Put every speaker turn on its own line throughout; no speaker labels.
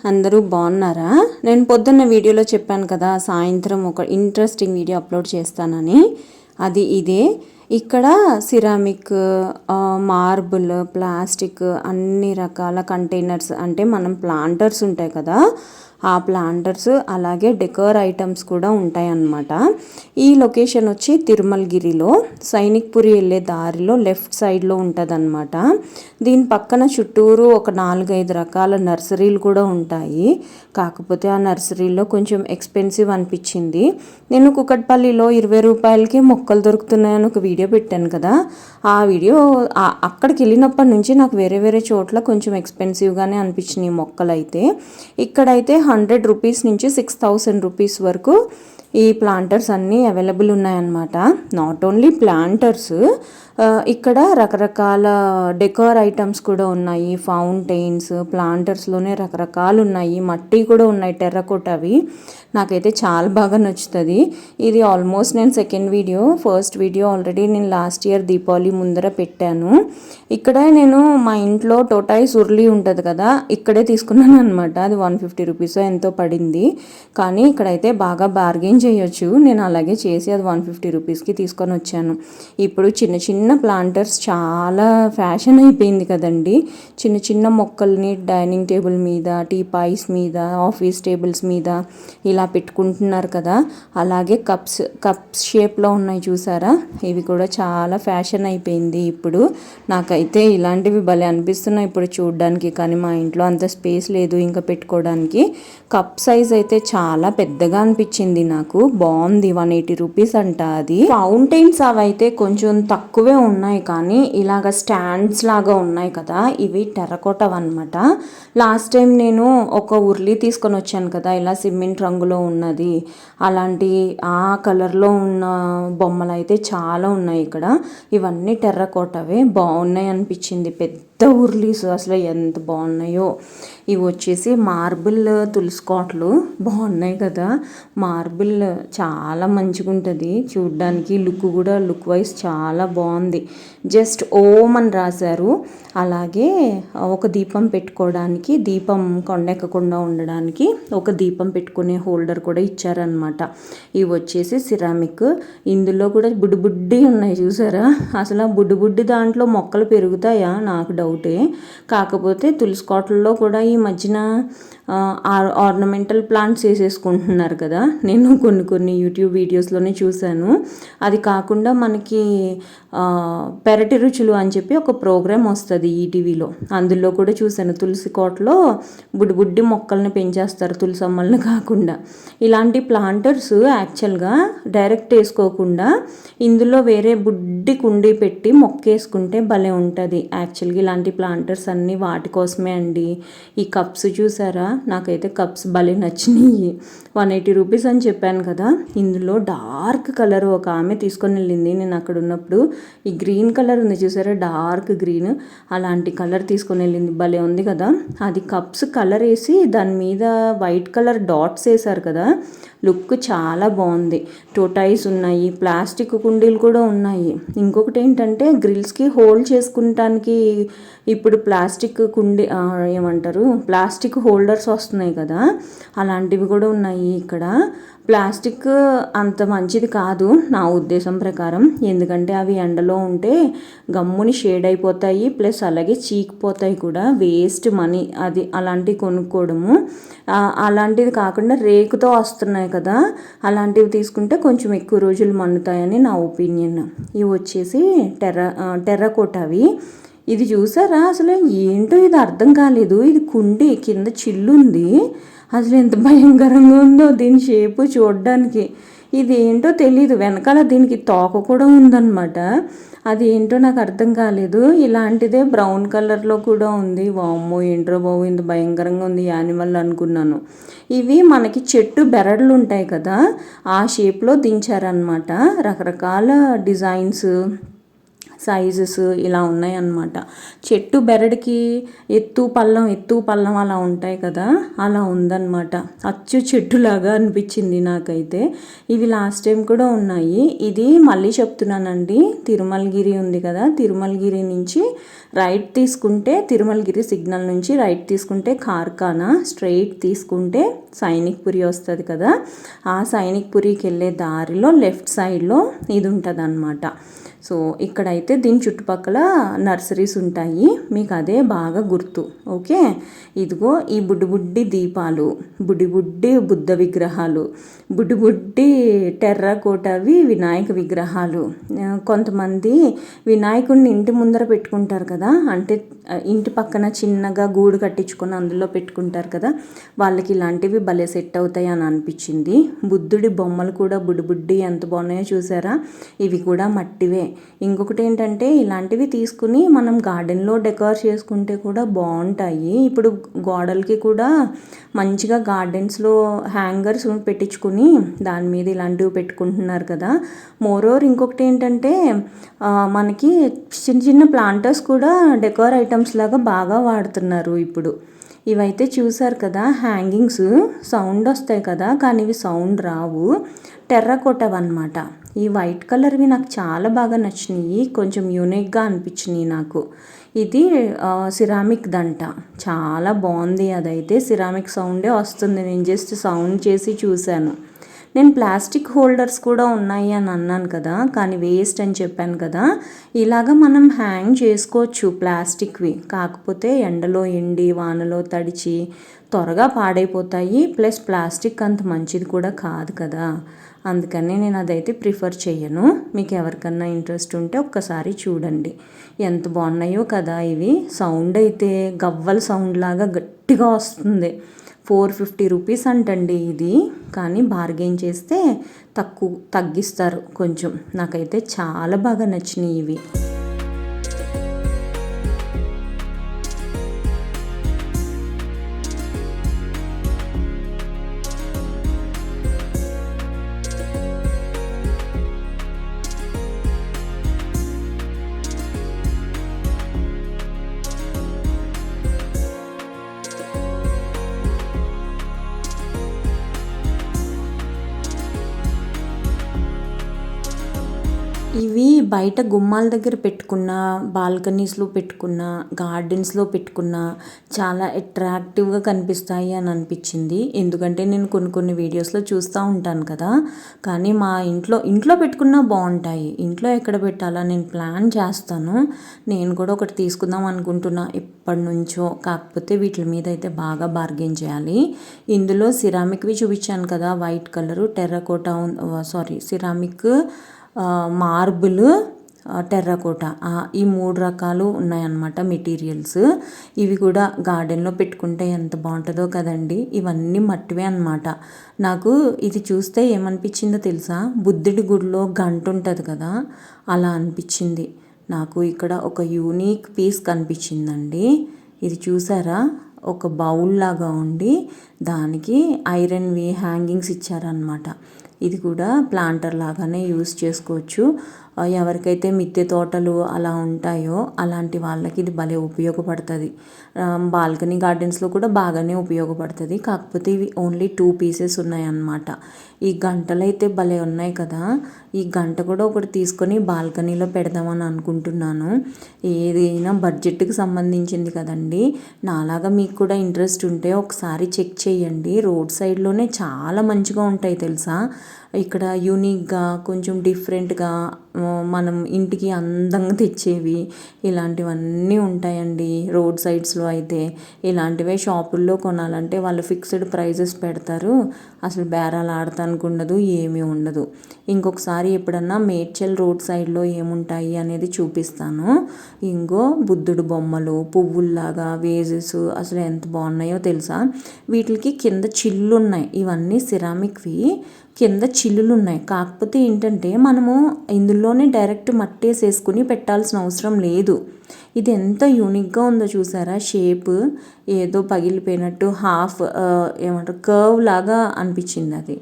అందరూ బాగున్నారా? నేను పొద్దున్న వీడియోలో చెప్పాను కదా, సాయంత్రం ఒక ఇంట్రెస్టింగ్ వీడియో అప్లోడ్ చేస్తానని. అది ఇదే. ఇక్కడ సిరామిక్, మార్బుల్, ప్లాస్టిక్ అన్ని రకాల కంటైనర్స్, అంటే మనం ప్లాంటర్స్ ఉంటాయి కదా, ఆ ప్లాంటర్స్ అలాగే డెకోర్ ఐటమ్స్ కూడా ఉంటాయి అన్నమాట. ఈ లొకేషన్ వచ్చి తిరుమలగిరిలో సైనిక్పురి వెళ్ళే దారిలో లెఫ్ట్ సైడ్లో ఉంటుంది అన్నమాట. దీని పక్కన చుట్టూరు ఒక 4-5 రకాల నర్సరీలు కూడా ఉంటాయి. కాకపోతే ఆ నర్సరీలో కొంచెం ఎక్స్పెన్సివ్ అనిపించింది. నేను కుకట్పల్లిలో 20 రూపాయలకి మొక్కలు దొరుకుతున్నాయని ఒక వీడియో పెట్టాను కదా, ఆ వీడియో అక్కడికి వెళ్ళినప్పటి నుంచి నాకు వేరే వేరే చోట్ల కొంచెం ఎక్స్పెన్సివ్గానే అనిపించినాయి మొక్కలు అయితే. ఇక్కడైతే 100 రూపీస్ నుంచి 6000 రూపీస్ వరకు ఈ ప్లాంటర్స్ అన్నీ అవైలబుల్ ఉన్నాయన్నమాట. నాట్ ఓన్లీ ప్లాంటర్స్, ఇక్కడ రకరకాల డెకోర్ ఐటమ్స్ కూడా ఉన్నాయి. ఫౌంటైన్స్, ప్లాంటర్స్లోనే రకరకాలు ఉన్నాయి. మట్టి కూడా ఉన్నాయి, టెర్రకోటవి. నాకైతే చాలా బాగా నచ్చుతుంది. ఇది ఆల్మోస్ట్ నేను second video, first video already నేను లాస్ట్ ఇయర్ దీపావళి ముందర పెట్టాను. ఇక్కడ నేను మా ఇంట్లో టోటాయిస్ ఉర్లీ ఉంటుంది కదా, ఇక్కడే తీసుకున్నాను అనమాట. అది 150 రూపీస్ ఎంతో పడింది. కానీ ఇక్కడైతే బాగా బార్గెన్ చేయొచ్చు. నేను అలాగే చేసి అది 150 రూపీస్కి తీసుకొని వచ్చాను. ఇప్పుడు చిన్న చిన్న ప్లాంటర్స్ చాలా ఫ్యాషన్ అయిపోయింది కదండి. చిన్న చిన్న మొక్కల్ని డైనింగ్ టేబుల్ మీద, టీపాయిస్ మీద, ఆఫీస్ టేబుల్స్ మీద ఇలా పెట్టుకుంటున్నారు కదా. అలాగే కప్స్ షేప్లో ఉన్నాయి చూసారా, ఇవి కూడా చాలా ఫ్యాషన్ అయిపోయింది ఇప్పుడు. నాకైతే ఇలాంటివి భలే అనిపిస్తున్నాయి ఇప్పుడు చూడడానికి. కానీ మా ఇంట్లో అంత స్పేస్ లేదు ఇంకా పెట్టుకోవడానికి. కప్ సైజ్ అయితే చాలా పెద్దగా అనిపించింది నాకు. బాగుంది, 180 రూపీస్ అంట. అది ఫౌంటైన్స్ అవైతే కొంచెం తక్కువే ఉన్నాయి, కానీ ఇలాగ స్టాండ్స్ లాగా ఉన్నాయి కదా, ఇవి టెర్రకోటవ్ అనమాట. లాస్ట్ టైం నేను ఒక ఉర్లీ తీసుకొని వచ్చాను కదా, ఇలా సిమెంట్ రంగులో ఉన్నది. అలాంటి ఆ కలర్లో ఉన్న బొమ్మలు అయితే చాలా ఉన్నాయి ఇక్కడ. ఇవన్నీ టెర్రకోటవే, బాగున్నాయి అనిపించింది. పెద్ద ఉర్లీస్ అసలు ఎంత బాగున్నాయో. ఇవి వచ్చేసి మార్బుల్ తులుసుకోట్లు, బాగున్నాయి కదా. మార్బుల్ చాలా మంచిగా ఉంటుంది చూడ్డానికి. లుక్ వైజ్ చాలా బాగుంది. జస్ట్ ఓం అని రాశారు. అలాగే ఒక దీపం పెట్టుకోవడానికి, దీపం కొండెక్కకుండా ఉండడానికి ఒక దీపం పెట్టుకునే హోల్డర్ కూడా ఇచ్చారనమాట. ఇవి వచ్చేసి సిరామిక్. ఇందులో కూడా బుడ్డి ఉన్నాయి చూసారా. అసలు ఆ బుడ్డి దాంట్లో మొక్కలు పెరుగుతాయా నాకు డౌటే. కాకపోతే తులసికోటల్లో కూడా ఈ మధ్యన ఆర్నమెంటల్ ప్లాంట్స్ వేసేసుకుంటున్నారు కదా. నేను కొన్ని యూట్యూబ్ వీడియోస్లోనే చూశాను. అది కాకుండా మనకి పెరటి రుచులు అని చెప్పి ఒక ప్రోగ్రామ్ వస్తుంది ఈటీవీలో, అందులో కూడా చూశాను. తులసి కోటలో బుడ్డి మొక్కల్ని పెంచేస్తారు, తులసమ్మల్ని కాకుండా. ఇలాంటి ప్లాంటర్స్ యాక్చువల్గా డైరెక్ట్ వేసుకోకుండా ఇందులో వేరే బుడ్డి కుండీ పెట్టి మొక్క వేసుకుంటే భలే ఉంటుంది. యాక్చువల్గా ఇలాంటి ప్లాంటర్స్ అన్నీ వాటి కోసమే అండి. ఈ కప్స్ చూసారా, నాకైతే కప్స్ భలే నచ్చినాయి. 180 రూపీస్ అని చెప్పాను కదా. ఇందులో డార్క్ కలర్ ఒక ఆమె తీసుకొని వెళ్ళింది నేను అక్కడ ఉన్నప్పుడు. ఈ గ్రీన్ కలర్ ఉంది చూసారా, డార్క్ గ్రీన్, అలాంటి కలర్ తీసుకొని వెళ్ళింది. భలే ఉంది కదా. అది కప్స్ కలర్ వేసి దాని మీద వైట్ కలర్ డాట్స్ వేసారు కదా, లుక్ చాలా బాగుంది. టోటాయిస్ ఉన్నాయి, ప్లాస్టిక్ కుండీలు కూడా ఉన్నాయి. ఇంకొకటి ఏంటంటే గ్రిల్స్కి హోల్డ్ చేసుకుంటానికి ఇప్పుడు ప్లాస్టిక్ ప్లాస్టిక్ హోల్డర్స్ వస్తున్నాయి కదా, అలాంటివి కూడా ఉన్నాయి ఇక్కడ. ప్లాస్టిక్ అంత మంచిది కాదు నా ఉద్దేశం ప్రకారం, ఎందుకంటే అవి ఎండలో ఉంటే గమ్ముని షేడ్ అయిపోతాయి, ప్లస్ అలాగే చీకిపోతాయి కూడా. వేస్ట్ మనీ అది అలాంటివి కొనుక్కోవడము. అలాంటివి కాకుండా రేకుతో వస్తున్నాయి కదా, అలాంటివి తీసుకుంటే కొంచెం ఎక్కువ రోజులు మన్నుతాయని నా ఒపీనియన్. ఇవి వచ్చేసి టెర్రకోటవి. ఇది చూసారా, అసలు ఏంటో ఇది అర్థం కాలేదు. ఇది కుండి కింద చిల్లుంది, అసలు ఎంత భయంకరంగా ఉందో దీని షేపు చూడడానికి. ఇది ఏంటో తెలీదు. వెనకాల దీనికి తోక కూడా ఉందన్నమాట. అది ఏంటో నాకు అర్థం కాలేదు. ఇలాంటిదే బ్రౌన్ కలర్లో కూడా ఉంది. వామ్మో ఏంట్రో బాబు, ఇంత భయంకరంగా ఉంది యానిమల్ అనుకున్నాను. ఇవి మనకి చెట్టు బెరడులు ఉంటాయి కదా, ఆ షేప్లో దించారనమాట. రకరకాల డిజైన్స్, సైజెస్ ఇలా ఉన్నాయన్నమాట. చెట్టు బెరడుకి ఎత్తు పల్లం అలా ఉంటాయి కదా, అలా ఉందన్నమాట. అచ్చు చెట్టులాగా అనిపించింది నాకైతే. ఇవి లాస్ట్ టైం కూడా ఉన్నాయి. ఇది మళ్ళీ చెప్తున్నానండి, తిరుమలగిరి ఉంది కదా, తిరుమలగిరి నుంచి రైట్ తీసుకుంటే, తిరుమలగిరి సిగ్నల్ నుంచి రైట్ తీసుకుంటే కార్ఖానా, స్ట్రైట్ తీసుకుంటే సైనిక్పురి వస్తుంది కదా, ఆ సైనిక్పురికి వెళ్ళే దారిలో లెఫ్ట్ సైడ్లో ఇది ఉంటుంది అన్నమాట. సో ఇక్కడైతే దీని చుట్టుపక్కల నర్సరీస్ ఉంటాయి, మీకు అదే బాగా గుర్తు. ఓకే, ఇదిగో ఈ బుడ్డి దీపాలు, బుడ్డి బుద్ధ విగ్రహాలు, బుడ్డి టెర్రకోటవి వినాయక విగ్రహాలు. కొంతమంది వినాయకుడిని ఇంటి ముందర పెట్టుకుంటారు కదా, అంటే ఇంటి పక్కన చిన్నగా గూడు కట్టించుకొని అందులో పెట్టుకుంటారు కదా, వాళ్ళకి ఇలాంటివి భలే సెట్ అవుతాయి అని అనిపించింది. బుద్ధుడి బొమ్మలు కూడా బుడ్డి ఎంత బాగున్నాయో చూసారా, ఇవి కూడా మట్టివే. ఇంకొకటి ఏంటంటే, ఇలాంటివి తీసుకుని మనం గార్డెన్లో డెకోర్ చేసుకుంటే కూడా బాగుంటాయి. ఇప్పుడు గోడలకి కూడా మంచిగా గార్డెన్స్లో హ్యాంగర్స్ పెట్టించుకుని దాని మీద ఇలాంటివి పెట్టుకుంటున్నారు కదా. మోరోవర్ ఇంకొకటి ఏంటంటే, మనకి చిన్న ప్లాంటర్స్ కూడా డెకోర్ ఐటమ్స్ లాగా బాగా వాడుతున్నారు ఇప్పుడు. ఇవైతే చూసారు కదా, హ్యాంగింగ్స్ సౌండ్ వస్తాయి కదా, కానీ ఇవి సౌండ్ రావు, టెర్రకోటవన్నమాట. ఈ వైట్ కలర్వి నాకు చాలా బాగా నచ్చినాయి, కొంచెం యూనిక్గా అనిపించినాయి నాకు. ఇది సిరామిక్ దంట, చాలా బాగుంది. అదైతే సిరామిక్ సౌండే వస్తుంది, నేను జస్ట్ సౌండ్ చేసి చూశాను. నేను ప్లాస్టిక్ హోల్డర్స్ కూడా ఉన్నాయి అని అన్నాను కదా, కానీ వేస్ట్ అని చెప్పాను కదా. ఇలాగ మనం హ్యాంగ్ చేసుకోవచ్చు ప్లాస్టిక్వి, కాకపోతే ఎండలో ఎండి వానలో తడిచి త్వరగా పాడైపోతాయి, ప్లస్ ప్లాస్టిక్ అంత మంచిది కూడా కాదు కదా, అందుకని నేను అదైతే ప్రిఫర్ చేయను. మీకు ఎవరికన్నా ఇంట్రెస్ట్ ఉంటే ఒక్కసారి చూడండి, ఎంత బాగున్నాయో కదా. ఇవి సౌండ్ అయితే గవ్వల సౌండ్ లాగా గట్టిగా వస్తుంది. 450 రూపీస్ అంటండి ఇది, కానీ బార్గెయిన్ చేస్తే తగ్గిస్తారు కొంచెం. నాకైతే చాలా బాగా నచ్చినాయి ఇవి. ఇవి బయట గుమ్మాల దగ్గర పెట్టుకున్న, బాల్కనీస్లో పెట్టుకున్న, గార్డెన్స్లో పెట్టుకున్న చాలా అట్రాక్టివ్గా కనిపిస్తాయి అని అనిపించింది. ఎందుకంటే నేను కొన్ని వీడియోస్లో చూస్తూ ఉంటాను కదా, కానీ మా ఇంట్లో పెట్టుకున్నా బాగుంటాయి. ఇంట్లో ఎక్కడ పెట్టాలా నేను ప్లాన్ చేస్తాను. నేను కూడా ఒకటి తీసుకుందాం అనుకుంటున్నా ఎప్పటి నుంచో, కాకపోతే వీటి మీద అయితే బాగా బార్గెయిన్ చేయాలి. ఇందులో సిరామిక్వి చూపించాను కదా, white colour, terracotta, ceramic, marble, terracotta, ఈ 3 రకాలు ఉన్నాయన్నమాట మెటీరియల్స్. ఇవి కూడా గార్డెన్లో పెట్టుకుంటే ఎంత బాగుంటుందో కదండి. ఇవన్నీ మట్టివే అన్నమాట. నాకు ఇది చూస్తే ఏమనిపించిందో తెలుసా, బుద్ధుడి గుడిలో గంట ఉంటుంది కదా, అలా అనిపించింది నాకు. ఇక్కడ ఒక యూనిక్ పీస్ కనిపించిందండి. ఇది చూసారా, ఒక బౌల్ లాగా ఉండి దానికి ఐరన్వి హ్యాంగింగ్స్ ఇచ్చారనమాట. ఇది కూడా ప్లాంటర్ లాగానే యూస్ చేసుకోవచ్చు. ఎవరికైతే మిద్దె తోటలు అలా ఉంటాయో అలాంటి వాళ్ళకి ఇది భలే ఉపయోగపడుతుంది. బాల్కనీ గార్డెన్స్లో కూడా బాగానే ఉపయోగపడుతుంది. కాకపోతే ఇవి ఓన్లీ 2 పీసెస్ ఉన్నాయన్నమాట. ఈ గంటలు అయితే భలే ఉన్నాయి కదా, ఈ గంట కూడా ఒకటి తీసుకొని బాల్కనీలో పెడదామని అనుకుంటున్నాను. ఏదైనా బడ్జెట్కి సంబంధించింది కదండి. నాలాగా మీకు కూడా ఇంట్రెస్ట్ ఉంటే ఒకసారి చెక్ చేయండి. రోడ్ సైడ్లోనే చాలా మంచిగా ఉంటాయి తెలుసా. ఇక్కడ యూనిక్గా కొంచెం డిఫరెంట్గా మనం ఇంటికి అందంగా తెచ్చేవి ఇలాంటివన్నీ ఉంటాయండి. రోడ్ సైడ్స్లో అయితే ఇలాంటివే షాపుల్లో కొనాలంటే వాళ్ళు ఫిక్స్డ్ ప్రైజెస్ పెడతారు, అసలు బేరాలు ఆడటానికి ఉండదు, ఏమీ ఉండదు. ఇంకొకసారి ఎప్పుడన్నా మేడ్చల్ రోడ్ సైడ్లో ఏముంటాయి అనేది చూపిస్తాను. ఇంకో బుద్ధుడు బొమ్మలు, పువ్వుల్లాగా వేజెస్ అసలు ఎంత బాగున్నాయో తెలుసా. వీటికి కింద చిల్లు ఉన్నాయి, ఇవన్నీ సిరామిక్వి, కింద చిల్లులు ఉన్నాయి. కాకపోతే ఏంటంటే మనము ఇందులోనే డైరెక్ట్ మట్టేసేసుకుని పెట్టాల్సిన అవసరం లేదు. ఇది ఎంత యూనిక్గా ఉందో చూసారా, షేప్ ఏదో పగిలిపోయినట్టు హాఫ్ ఏమంటారు కర్వ్ లాగా అనిపించింది అది.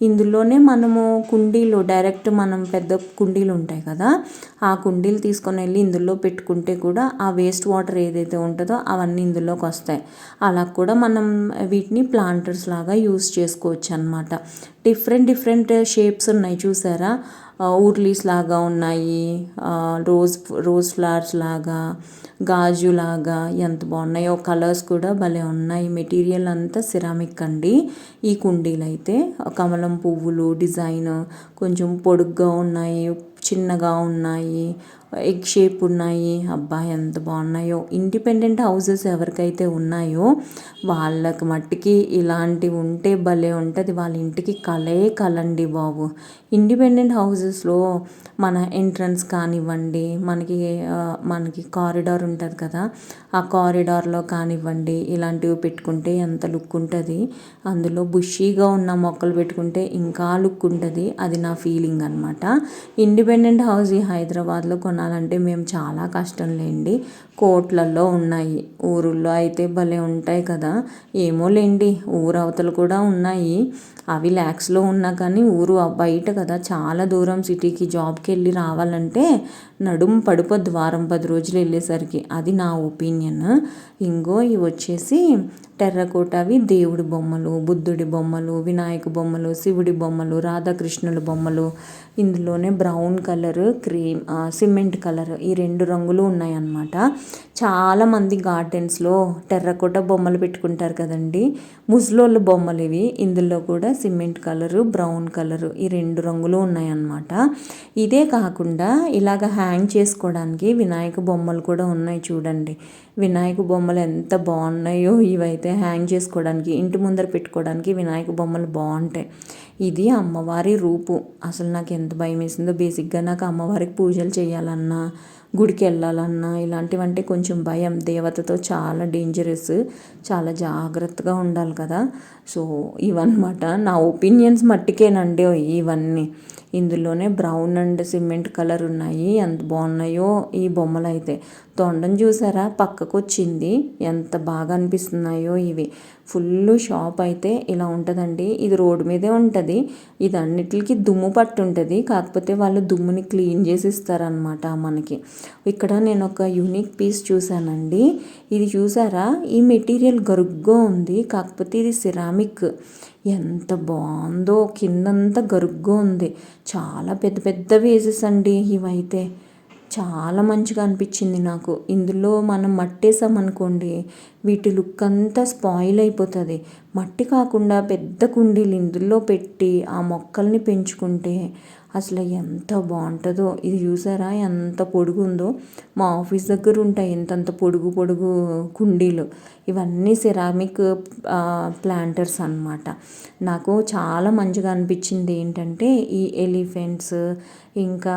ఇందులోనే మనము కుండీలు డైరెక్ట్ మనం పెద్ద కుండీలు ఉంటాయి కదా, ఆ కుండీలు తీసుకొని వెళ్ళి ఇందులో పెట్టుకుంటే కూడా ఆ వేస్ట్ వాటర్ ఏదైతే ఉంటుందో అవన్నీ ఇందులోకి వస్తాయి. అలా కూడా మనం వీటిని ప్లాంటర్స్ లాగా యూస్ చేసుకోవచ్చు అనమాట. డిఫరెంట్ షేప్స్ ఉన్నాయి చూసారా, ఊర్లీస్ లాగా ఉన్నాయి, రోజ్ ఫ్లవర్స్ లాగా, గాజు లాగా ఎంత బాగున్నాయో. కలర్స్ కూడా భలే ఉన్నాయి. మెటీరియల్ అంతా సిరామిక్ అండి. ఈ కుండీలు అయితే కమలం పువ్వులు డిజైన్ కొంచెం పొడుగ్గా ఉన్నాయి, చిన్నగా ఉన్నాయి, ఎగ్ షేప్ ఉన్నాయి. అబ్బా ఎంత బాగున్నాయో. ఇండిపెండెంట్ హౌసెస్ ఎవరికైతే ఉన్నాయో వాళ్ళకి మట్టికి ఇలాంటివి ఉంటే భలే ఉంటుంది. వాళ్ళ ఇంటికి కలే కలండి బాబు. ఇండిపెండెంట్ హౌసెస్లో మన ఎంట్రన్స్ కానివ్వండి, మనకి కారిడార్ ఉంటుంది కదా, ఆ కారిడార్లో కానివ్వండి ఇలాంటివి పెట్టుకుంటే ఎంత లుక్ ఉంటుంది. అందులో బుషీగా ఉన్న మొక్కలు పెట్టుకుంటే ఇంకా లుక్ ఉంటుంది. అది నా ఫీలింగ్ అనమాట. ఇండిపెండెంట్ హౌస్ ఈ హైదరాబాద్లో కొనాలంటే మేము చాలా కష్టం లేండి. కోట్లల్లో ఉన్నాయి. ఊరుల్లో అయితే భలే ఉంటాయి కదా. ఏమో లేండి, ఊరు అవతలు కూడా ఉన్నాయి. అవి ల్యాక్స్లో ఉన్నా కానీ ఊరు బయట కదా, చాలా దూరం సిటీకి జాబ్కి వెళ్ళి రావాలంటే నడుము పడిపోద్ది వారం 10 రోజులు వెళ్ళేసరికి. అది నా ఒపీనియన్. ఇంకో ఇవి వచ్చేసి టెర్రకోటవి దేవుడి బొమ్మలు, బుద్ధుడి బొమ్మలు, వినాయక బొమ్మలు, శివుడి బొమ్మలు, రాధాకృష్ణుల బొమ్మలు. ఇందులోనే బ్రౌన్ కలర్, సిమెంట్ కలర్ ఈ 2 రంగులు ఉన్నాయన్నమాట. చాలామంది గార్డెన్స్లో టెర్రకోట బొమ్మలు పెట్టుకుంటారు కదండి, ముసలోళ్ళ బొమ్మలు ఇవి. ఇందులో కూడా సిమెంట్ కలరు, బ్రౌన్ కలరు ఈ 2 రంగులు ఉన్నాయన్నమాట. ఇదే కాకుండా ఇలాగ హ్యాంగ్ చేసుకోవడానికి వినాయక బొమ్మలు కూడా ఉన్నాయి చూడండి. వినాయక బొమ్మలు ఎంత బాగున్నాయో. ఇవైతే హ్యాంగ్ చేసుకోవడానికి, ఇంటి ముందర పెట్టుకోవడానికి వినాయక బొమ్మలు బాగుంటాయి. ఇది అమ్మవారి రూపు. అసలు నాకు ఎంత భయం వేసిందో. బేసిక్గా నాకు అమ్మవారికి పూజలు చేయాలన్నా, గుడికి వెళ్ళాలన్నా ఇలాంటివంటే కొంచెం భయం. దేవతతో చాలా డేంజరస్, చాలా జాగ్రత్తగా ఉండాలి కదా. సో ఇవన్నమాట నా ఒపీనియన్స్ మట్టికేనండి ఇవన్నీ. ఇందులోనే బ్రౌన్ అండ్ సిమెంట్ కలర్ ఉన్నాయి. ఎంత బాగున్నాయో ఈ బొమ్మలు అయితే. తొండం చూసారా పక్కకు వచ్చింది, ఎంత బాగా అనిపిస్తున్నాయో ఇవి. ఫుల్ షాప్ అయితే ఇలా ఉంటుందండి. ఇది రోడ్డు మీదే ఉంటుంది. ఇది అన్నిటికీ దుమ్ము పట్టు ఉంటుంది. కాకపోతే వాళ్ళు దుమ్ముని క్లీన్ చేసి ఇస్తారనమాట మనకి. ఇక్కడ నేను ఒక యూనిక్ పీస్ చూసానండి. ఇది చూసారా, ఈ మెటీరియల్ గరుగ్గా ఉంది, కాకపోతే ఇది సిరామిక్. ఎంత బాగుందో. కిందంతా గరుగ్గా ఉంది. చాలా పెద్ద పెద్ద వేసెస్ అండి ఇవైతే. చాలా మంచిగా అనిపించింది నాకు. ఇందులో మనం మట్టేసామనుకోండి వీటి లుక్ అంతా స్పాయిల్ అయిపోతుంది. మట్టి కాకుండా పెద్ద కుండీలు ఇందులో పెట్టి ఆ మొక్కల్ని పెంచుకుంటే అసలు ఎంత బాగుంటుందో. ఇది చూసారా ఎంత పొడుగు ఉందో. మా ఆఫీస్ దగ్గర ఉంటాయి ఇంతంత పొడుగు పొడుగు కుండీలు. ఇవన్నీ సిరామిక్ ప్లాంటర్స్ అన్నమాట. నాకు చాలా మంచిగా అనిపించింది ఏంటంటే ఈ ఎలిఫెంట్స్, ఇంకా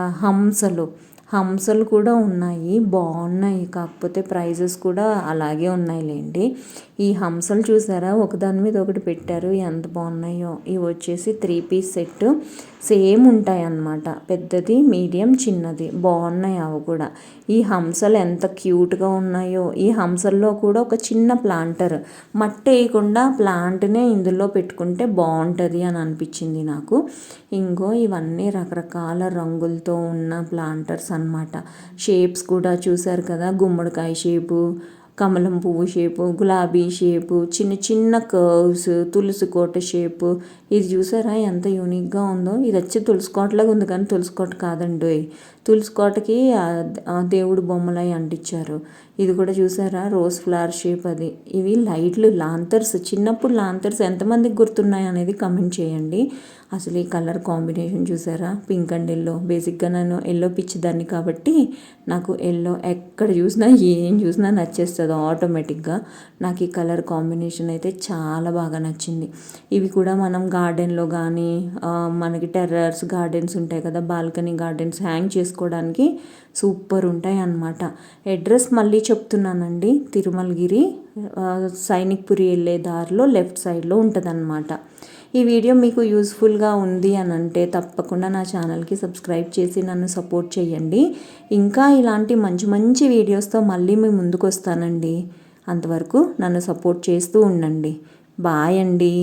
హంసలు కూడా ఉన్నాయి, బాగున్నాయి. కాకపోతే ప్రైజెస్ కూడా అలాగే ఉన్నాయిలేండి. ఈ హంసలు చూసారా ఒకదాని మీద ఒకటి పెట్టారు, ఎంత బాగున్నాయో. ఇవి వచ్చేసి 3 పీస్ సెట్ సేమ్ ఉంటాయి అన్నమాట. పెద్దది, మీడియం, చిన్నది. బాగున్నాయి అవి కూడా. ఈ హంసలు ఎంత క్యూట్గా ఉన్నాయో. ఈ హంసల్లో కూడా ఒక చిన్న ప్లాంటర్, మట్టి వేయకుండా ప్లాంట్నే ఇందులో పెట్టుకుంటే బాగుంటుంది అని అనిపించింది నాకు. ఇంకో ఇవన్నీ రకరకాల రంగులతో ఉన్న ప్లాంటర్స్ అన్నమాట. షేప్స్ కూడా చూసారు కదా, గుమ్మడికాయ షేపు, కమలం పువ్వు షేపు, గులాబీ షేపు, చిన్న చిన్న కర్వ్స్, తులసి కోట షేపు. ఇది చూసారా ఎంత యూనిక్గా ఉందో. ఇది వచ్చి తులసి కోటలాగా ఉంది కానీ తులసి కోట కాదండి. తులసి కోటకి దేవుడు బొమ్మలై అంటించారు. ఇది కూడా చూసారా రోజ్ ఫ్లవర్ షేప్ అది. ఇవి లైట్లు, లాంతర్స్. చిన్నప్పుడు లాంతర్స్ ఎంతమందికి గుర్తున్నాయి అనేది కమెంట్ చేయండి. అసలు ఈ కలర్ కాంబినేషన్ చూసారా, పింక్ అండ్ ఎల్లో. బేసిక్గా నేను ఎల్లో పిచ్చిదాన్ని కాబట్టి నాకు ఎల్లో ఎక్కడ చూసినా ఏం చూసినా నచ్చేస్తుంది ఆటోమేటిక్గా. నాకు ఈ కలర్ కాంబినేషన్ అయితే చాలా బాగా నచ్చింది. ఇవి కూడా మనం గార్డెన్లో కానీ, మనకి టెర్రస్ గార్డెన్స్ ఉంటాయి కదా, బాల్కనీ గార్డెన్స్ హ్యాంగ్ చేసుకోవడానికి సూపర్ ఉంటాయి అన్నమాట. అడ్రస్ మళ్ళీ చెప్తున్నానండి. తిరుమలగిరి, సైనిక్పురి వెళ్ళే దారిలో లెఫ్ట్ సైడ్లో ఉంటుందన్నమాట. ఈ వీడియో మీకు యూస్ఫుల్గా ఉంది అని అంటే తప్పకుండా నా ఛానల్కి సబ్స్క్రైబ్ చేసి నన్ను సపోర్ట్ చేయండి. ఇంకా ఇలాంటి మంచి మంచి వీడియోస్తో మళ్ళీ మీ ముందుకు వస్తానండి. అంతవరకు నన్ను సపోర్ట్ చేస్తూ ఉండండి. బాయ్ అండి.